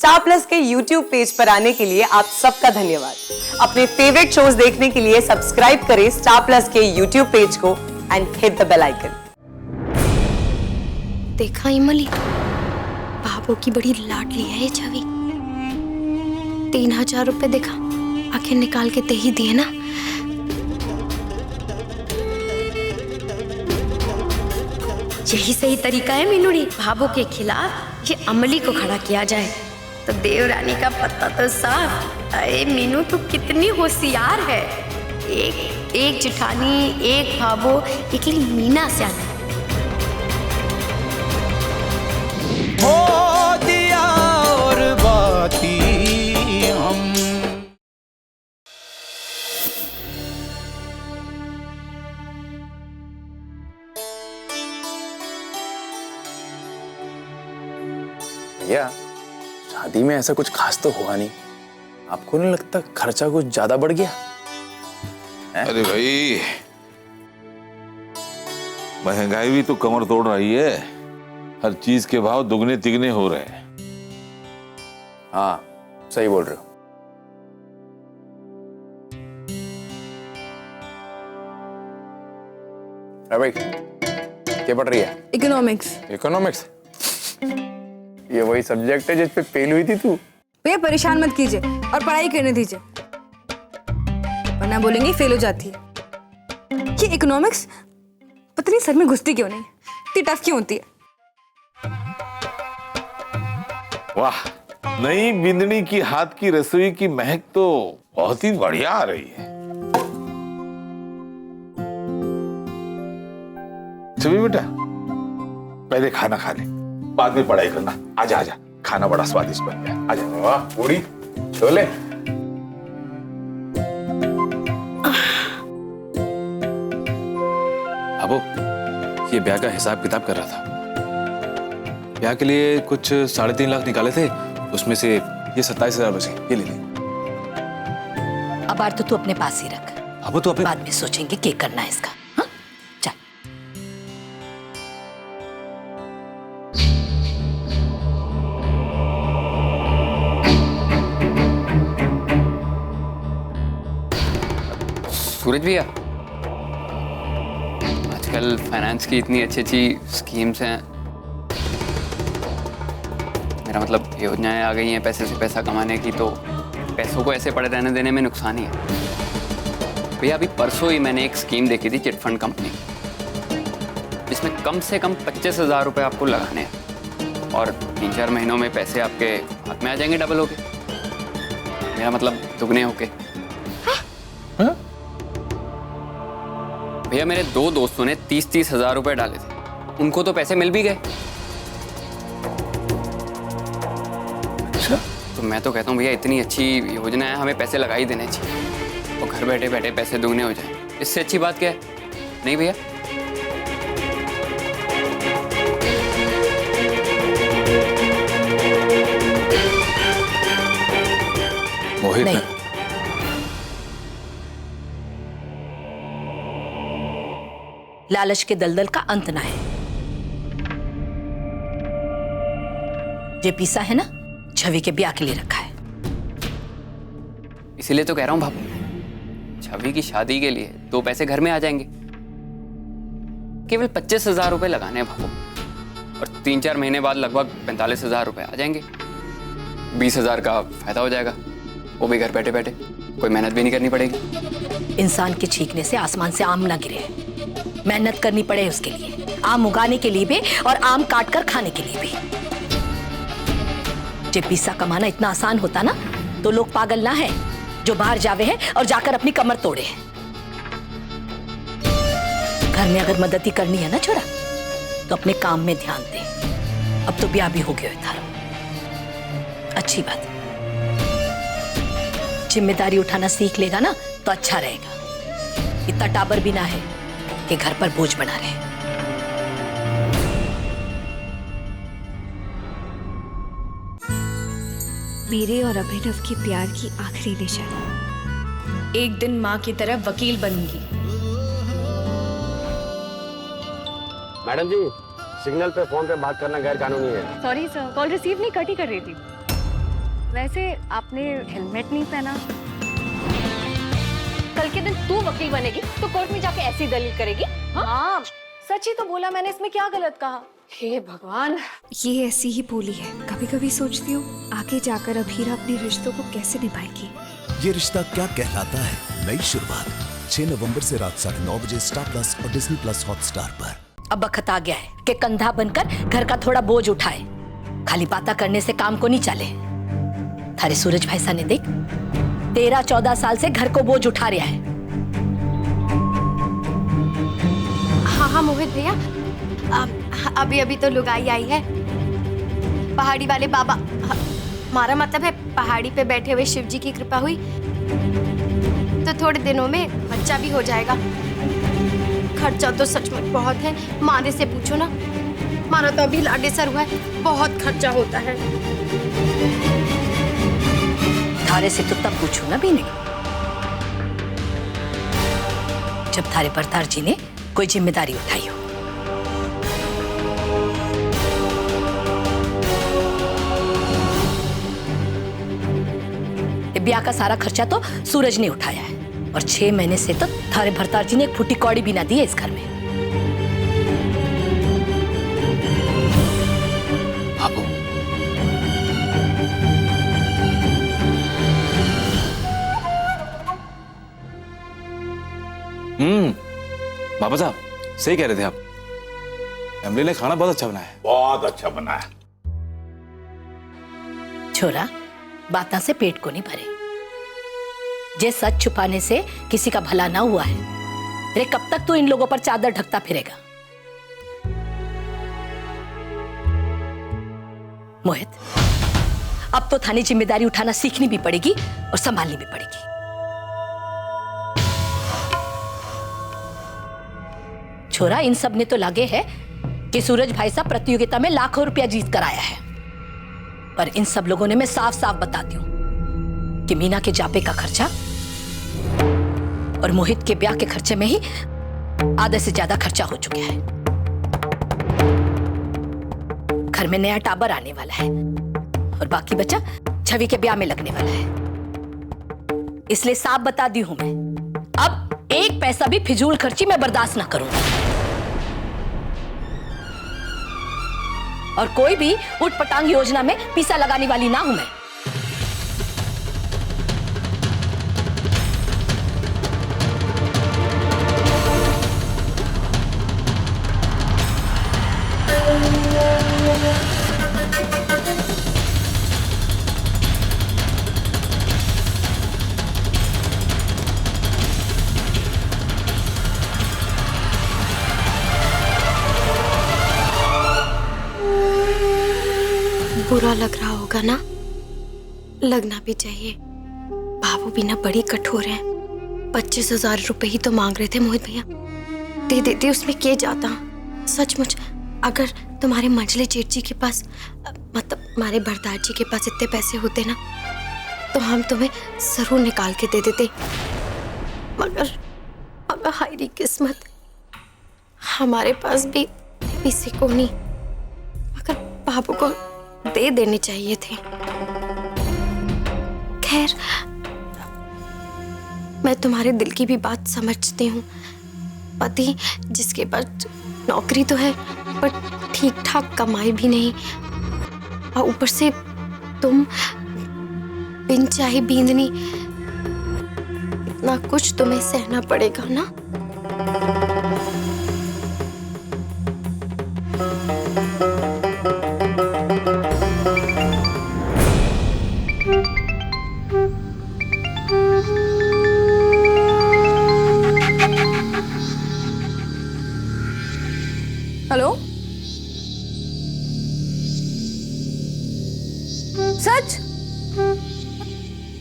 Star Plus के YouTube page पर आने के लिए आप सबका धन्यवाद। अपने फेवरेट शोज देखने के लिए सब्सक्राइब करें स्टार प्लस के YouTube पेज को and hit the bell icon. देखा इमली, बाबू की बड़ी लाडली है ये छवि। 3000 रुपए देखा, आखिर निकाल के दे ही दिए ना। यही सही तरीका है मीनूड़ी, भाभो के खिलाफ ये अमली को खड़ा किया जाए तो देवरानी का पत्ता तो साफ। अरे मीनू तू कितनी होशियार है। एक जिठानी, एक भाभो, एक मीना से आना। हो दिया और बाती हम। भैया, शादी में ऐसा कुछ खास तो हुआ नहीं। आपको नहीं लगता खर्चा कुछ ज्यादा बढ़ गया? अरे भाई, महंगाई भी तो कमर तोड़ रही है। हर चीज के भाव दुगने तिगने हो रहे हैं। हाँ, सही बोल रहे हो। अरे भाई, क्या पढ़ रही है? इकोनॉमिक्स। इकोनॉमिक्स? ये वही सब्जेक्ट है जिस पे फेल हुई थी तू? भैया परेशान मत कीजिए और पढ़ाई करने दीजिए, वरना बोलेंगे फेल हो जाती है। ये इकोनॉमिक्स पता नहीं सर में घुसती क्यों नहीं, इतनी टफ क्यों होती है। वाह, नई बिंदनी की हाथ की रसोई की महक तो बहुत ही बढ़िया आ रही है। छवि बेटा, पहले खाना खा ले, बाद में पढ़ाई करना। आजा आजा, खाना बड़ा स्वादिष्ट बन गया। आजा। वाह, पूरी छोले। अबो, ये ब्याह का हिसाब किताब कर रहा था। ब्याह के लिए कुछ 3.5 लाख निकाले थे, उसमें से ये 27,000 बचे, ये ले ले। अब आर तो तू अपने पास ही रख। अबो तो अपने बाद में सोचेंगे क्या करना है इसका। हाँ? चल। सूरज भैया, आजकल फाइनेंस की इतनी अच्छी अच्छी स्कीम्स हैं, मेरा मतलब योजनाएं आ गई हैं पैसे से पैसा कमाने की, तो पैसों को ऐसे पड़े रहने देने में नुकसान ही है। भैया अभी परसों ही मैंने एक स्कीम देखी थी चिट फंड कंपनी, जिसमें कम से कम 25,000 रुपये आपको लगाने हैं और 3-4 महीनों में पैसे आपके हाथ में आ जाएंगे डबल होके। मेरा मतलब दुगने होके। भैया मेरे 2 दोस्तों ने 30,000 रुपये डाले थे, उनको तो पैसे मिल भी गए। तो मैं तो कहता हूँ भैया इतनी अच्छी योजना है, हमें पैसे लगा ही देने चाहिए और घर बैठे बैठे पैसे दुगने हो जाए। इससे अच्छी बात क्या है? नहीं भैया? मोहित नहीं। लालच के दलदल का अंत ना है। ये पीसा है ना, छवि के ब्याह के लिए रखा है। इसीलिए तो कह रहा हूँ बाबू, छवि की शादी के लिए 2 पैसे घर में आ जाएंगे। केवल 25,000 रुपये लगाने हैं बाबू, और 3-4 महीने बाद लगभग 45,000 रुपये आ जाएंगे। 20,000 का फायदा हो जाएगा, वो भी घर बैठे बैठे, कोई मेहनत भी नहीं करनी पड़ेगी। इंसान के छींकने से आसमान से आम ना गिरे, मेहनत करनी पड़े उसके लिए, आम उगाने के लिए भी और आम काट कर खाने के लिए भी। जब पैसा कमाना इतना आसान होता ना, तो लोग पागल ना है जो बाहर जावे हैं और जाकर अपनी कमर तोड़े हैं। घर में अगर मदद ही करनी है ना छोरा, तो अपने काम में ध्यान दे। अब तो ब्याह भी हो गया था, अच्छी बात है। जिम्मेदारी उठाना सीख लेगा ना तो अच्छा रहेगा। इतना टाबर भी ना है कि घर पर बोझ बना रहे। मेरे और अभिनव की प्यार की आखिरी निशानी। एक दिन माँ की तरह वकील बनूंगी। मैडम जी, सिग्नल पे फोन पे बात करना गैर कानूनी है। सॉरी सर, कॉल रिसीव नहीं, कट ही कर रही थी। वैसे आपने हेलमेट नहीं पहना। कल के दिन तू वकील बनेगी तो कोर्ट में जाके ऐसी दलील करेगी? हाँ सच ही तो बोला मैंने, इसमें क्या गलत कहा? हे भगवान। ये ऐसी ही बोली है। कभी कभी सोचती हूँ आगे जाकर अभीरा अपने रिश्तों को कैसे निभाएगी। ये रिश्ता क्या कहलाता है, नई शुरुआत 6 नवंबर से रात 9:30 बजे स्टार प्लस और डिज्नी प्लस हॉटस्टार पर। अब वक्त आ गया है कि कंधा बनकर घर का थोड़ा बोझ उठाए। खाली बातें करने से काम को नहीं चले। थारे सूरज भाई सा ने देख 13-14 साल से घर को बोझ उठा रहा है। हाँ मोहित भैया, अभी अभी तो लुगाई आई है। पहाड़ी वाले बाबा, हमारा मतलब है पहाड़ी पे बैठे हुए शिव जी की कृपा हुई तो थोड़े दिनों में बच्चा भी हो जाएगा। खर्चा तो सचमुच बहुत है, माने से पूछो ना। माना तो अभी लाडे सर हुआ है, बहुत खर्चा होता है। थारे से तो तब पूछू ना भी नहीं जब थारे भरतार जी ने कोई जिम्मेदारी उठाई हो। ब्याह का सारा खर्चा तो सूरज ने उठाया है और 6 महीने से तो थारे भरतार जी ने एक फुटी कौड़ी भी ना दी है इस घर में। बाबू, बाबा साहब सही कह रहे थे आप। एमली ने खाना बहुत अच्छा बनाया है। बहुत अच्छा बनाया। छोरा, बातें से पेट को नहीं भरे। जे सच छुपाने से किसी का भला ना हुआ है, अरे कब तक तू इन लोगों पर चादर ढकता फिरेगा? मोहित, अब तो थाने जिम्मेदारी उठाना सीखनी भी पड़ेगी और संभालनी भी पड़ेगी। छोरा, इन सब ने तो लागे है कि सूरज भाई साहब प्रतियोगिता में लाखों रुपया जीत कर आया है, पर इन सब लोगों ने मैं साफ साफ बताती हूं कि मीना के जापे का खर्चा और मोहित के ब्याह के खर्चे में ही आधे से ज्यादा खर्चा हो चुका है। घर में नया टाबर आने वाला है और बाकी बचा छवि के ब्याह में लगने वाला है। इसलिए साफ बता दी हूं मैं, अब एक पैसा भी फिजूल खर्ची मैं बर्दाश्त ना करूंगा और कोई भी उठपटांग योजना में पीसा लगाने वाली ना हूं मैं। बुरा लग रहा होगा ना? लगना भी चाहिए। बाबू भी ना बड़ी कठोर हैं। 25,000 रुपए ही तो मांग रहे थे मोहित भैया, दे देते उसमें क्या जाता। सचमुच अगर तुम्हारे मंझले जेठ जी के पास, मतलब हमारे भरतार जी के पास इतने पैसे होते ना तो हम तुम्हें जरूर निकाल के दे देते। मगर हायरी किस्मत, हमारे पास भी किसी को नहीं। मगर बाबू को दे देने चाहिए थे। खैर, मैं तुम्हारे दिल की भी बात समझती हूँ। पति जिसके पास नौकरी तो है पर ठीक ठाक कमाई भी नहीं, और ऊपर से तुम बिन चाहे बींदनी, इतना कुछ तुम्हें सहना पड़ेगा ना। हेलो, सच?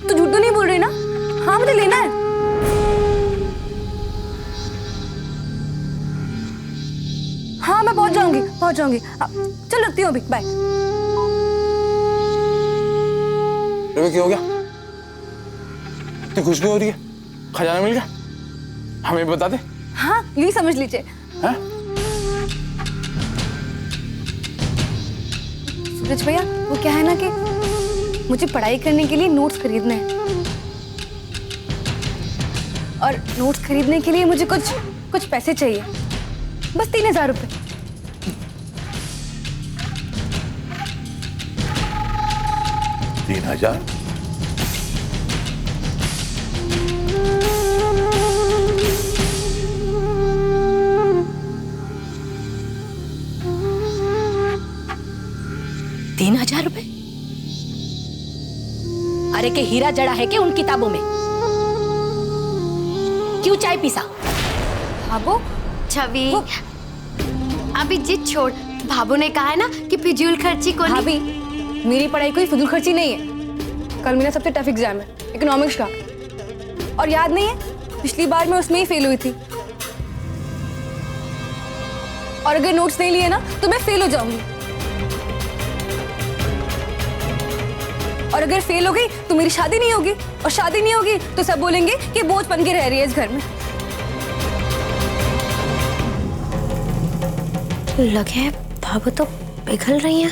तू झूठ तो नहीं बोल रही ना? हाँ मुझे लेना है। हाँ मैं पहुंच जाऊंगी। चल रखती हूँ अभी, बाय। क्या हो गया? इतनी खुशबू हो रही है, खजाना मिल गया? हमें भी बता दे। हाँ यही समझ लीजिए। हाँ? सूरज भैया, वो क्या है ना कि मुझे पढ़ाई करने के लिए नोट्स खरीदने हैं, और नोट्स खरीदने के लिए मुझे कुछ पैसे चाहिए, बस 3000 रुपए। 3000? ₹3000? अरे के हीरा जड़ा है कि उन किताबों में? क्यों चाय पीसा? भाभो छवि, अभी जिद छोड़। भाभू ने कहा है ना कि फिजूल खर्ची को भाभी, मेरी पढ़ाई कोई फिजूल खर्ची नहीं है। कल मेरा सबसे टफ एग्जाम है, इकोनॉमिक्स का, और याद नहीं है पिछली बार मैं उसमें ही फेल हुई थी, और अगर नोट्स नहीं लिए ना तो मैं फेल हो जाऊंगी, और अगर फेल हो गई तो मेरी शादी नहीं होगी, और शादी नहीं होगी तो सब बोलेंगे कि बोझ बन के रह रही है इस घर में। लगे भाभू तो पिघल रही हैं।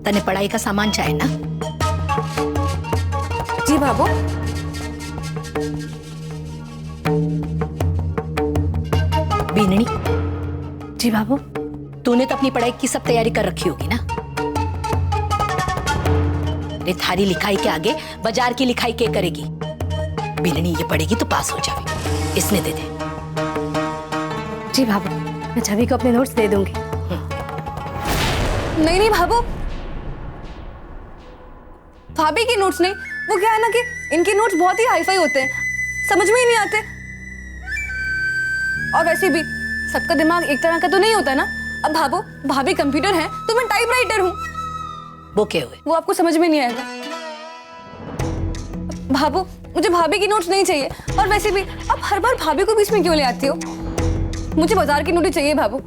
तने पढ़ाई का सामान चाहिए ना? जी भाभो। बीननी, जी भाभू। तूने तो अपनी पढ़ाई की सब तैयारी कर रखी होगी ना? रे थारी लिखाई के आगे बाजार की लिखाई के करेगी? बीननी ये पढ़ेगी तो पास हो जाएगी, इसने दे दे। जी भाभू, मैं छवि को अपने नोट्स दे दूंगी। नहीं भाभो, भाभी के नोट्स नहीं। वो क्या है ना कि इनके नोट्स बहुत ही हाईफाई होते हैं, समझ में ही नहीं आते, और वैसे भी सबका दिमाग एक तरह का तो नहीं होता ना। अब भाभो, भाभी कंप्यूटर है तो मैं टाइपराइटर हूँ। वो क्या हुए? वो आपको समझ में नहीं आएगा। भाभो, मुझे भाभी की नोट्स नहीं चाहिए, और वैसे भी आप हर बार भाभी को बीच में क्यों ले आती हो? मुझे बाजार की नोट चाहिए भाभो,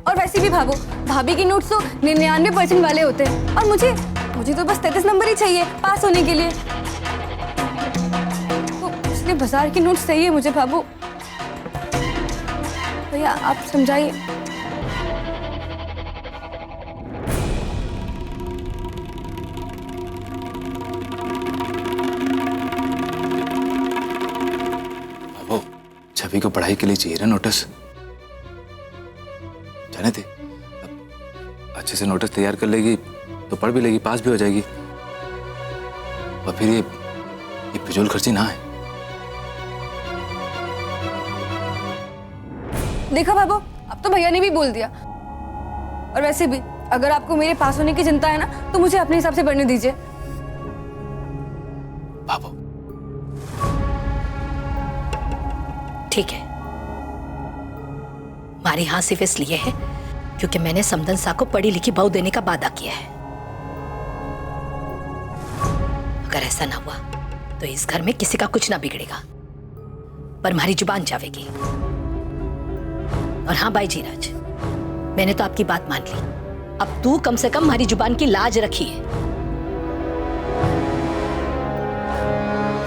और वैसे भी भाभो, भाभी की नोट्स तो 99% वाले होते हैं, और मुझे तो बस 33 नंबर ही चाहिए पास होने के लिए। तो इसलिए बाजार की नोट्स चाहिए मुझे भाभो। भैया आप समझाइए। बाबू, छवि को पढ़ाई के लिए चाहिए ना नोटिस। जाने दे, अच्छे से नोटिस तैयार कर लेगी तो पढ़ भी लेगी, पास भी हो जाएगी, और फिर ये फिजूल खर्ची ना है। देखा बाबू, अब तो भैया ने भी बोल दिया, और वैसे भी अगर आपको मेरे पास होने की चिंता है ना तो मुझे अपने हिसाब से पढ़ने दीजिए। बाबू ठीक है, हमारी हाँ सिर्फ इसलिए है क्योंकि मैंने समदन सा को पढ़ी लिखी बहू देने का वादा किया है। अगर ऐसा ना हुआ तो इस घर में किसी का कुछ ना बिगड़ेगा, पर हमारी जुबान जावेगी। और हाँ भाई जीराज, मैंने तो आपकी बात मान ली, अब तू कम से कम हमारी जुबान की लाज रखी है।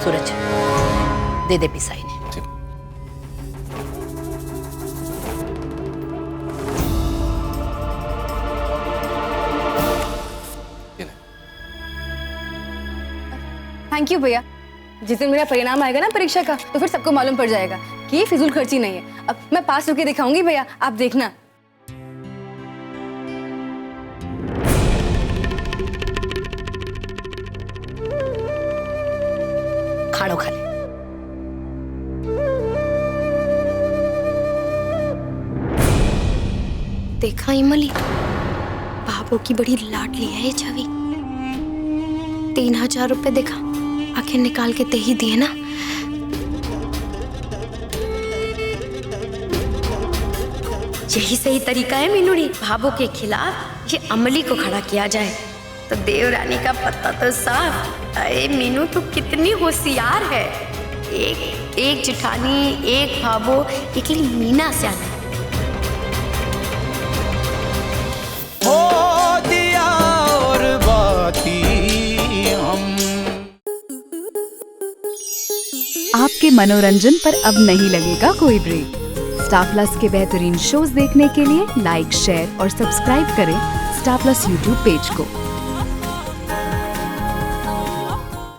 सूरज दे दे पिसाई ने। थैंक यू भैया। जिस दिन मेरा परिणाम आएगा ना परीक्षा का तो फिर सबको मालूम पड़ जाएगा कि ये फिजूल खर्ची नहीं है। अब मैं पास होके दिखाऊंगी भैया, आप देखना। खानो खा ले। देखा इमली, बाबू की बड़ी लाडली है ये छवि। 3000 रुपए देखा, आखिर निकाल के दे ही दिए ना। यही सही तरीका है मीनूड़ी, भाभो के खिलाफ ये अमली को खड़ा किया जाए तो देवरानी का पत्ता तो साफ। अरे मीनू तू कितनी होशियार है। एक जिठानी, एक भाभो, एक मीना से आना। हो दिया और बाती हम। आपके मनोरंजन पर अब नहीं लगेगा कोई ब्रेक। स्टार प्लस के बेहतरीन शोज देखने के लिए लाइक, शेयर और सब्सक्राइब करें स्टार प्लस यूट्यूब पेज को।